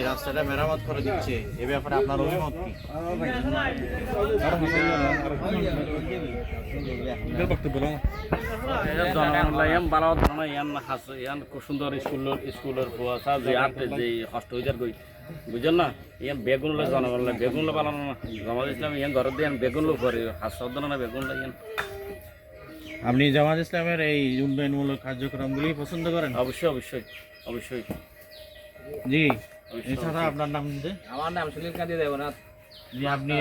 রাস্তাটা মেরামত করে দিচ্ছে, এ ব্যাপারে আপনার অভিমত কি? খুব সুন্দর স্কুলের যে আনতে যে হস্ট হয়ে যার গই বুঝলেন না, ইয়ান বেগুন জনগণ বেগুন পালানো না জামাত ইসলাম ইয়ান ঘর দিয়ে বেগুন করে হাস্য না বেগুন ইয়ান। আপনি জামাত ইসলামের এই উন্নয়নমূলক কার্যক্রমগুলি পছন্দ করেন? অবশ্যই অবশ্যই অবশ্যই। জি, এছাড়া আপনার নাম? আমার নাম সুনীল কান্তি দেবনাথ। জি, আপনি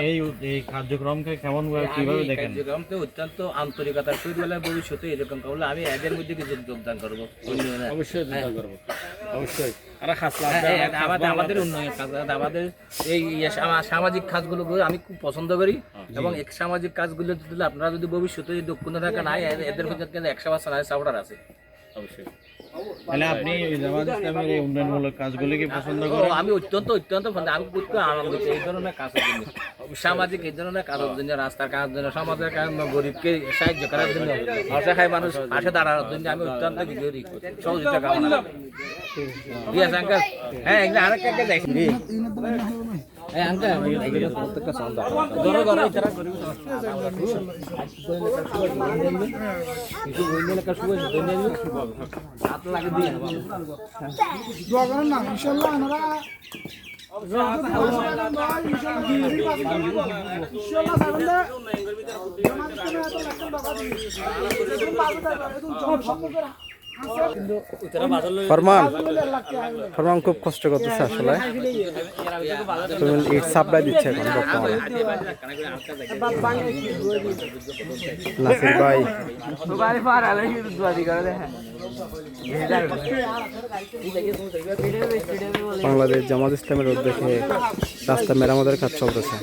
এই কার্যক্রমকে কেমন কিভাবে দেখেন? কার্যক্রমকে অত্যন্ত আন্তরিকতার সহিত বলে ভবিষ্যতে এরকম করলে আমি এদের মধ্যে কিছু যোগদান করবো। অবশ্যই যোগদান করবো, অবশ্যই। আর আমাদের উন্নয়ন কাজ, আমাদের এই সামাজিক কাজগুলো আমি খুব পছন্দ করি এবং এক সামাজিক কাজগুলো যদি আপনারা যদি ভবিষ্যতে দক্ষিণ ঢাকা নাই এদের ভিতরে 100% সাপোর্টার আছে। অবশ্যই। তাহলে আপনি জামাত ইসলামের এই উন্নয়নমূলক কাজগুলিকে পছন্দ করেন? আমি অত্যন্ত আমি খুব আনন্দ এই ধরনের কাজের জন্য, সামাজিক এই ধরনের কাজের জন্য, রাস্তার কাজের জন্য, সমাজের কাজ, গরিবকে সাহায্য করার জন্য, অসহায় মানুষ পাশে দাঁড়ানোর জন্য আমি অত্যন্ত করি সহযোগিতা কামনা। yes uncle, হ্যাঁ এগুলো আরেকটা দেখি হ্যাঁ আঙ্কেল প্রত্যেকটা সাউন্ড ধরো ধরো ইতারা করি কিছু বইলে লেখা শুভ ধরে হাত লাগে দিয়ে দোয়া করেন না ইনশাআল্লাহ আমরা ফরমান খুব কষ্ট করতেছে আসলে, ইট সাপ্লাই দিচ্ছে এখন বর্তমানে। নাসির ভাই বাংলাদেশ জামাত ইসলামের উদ্যোগে রাস্তা মেরামতের কাজ চলতেছে।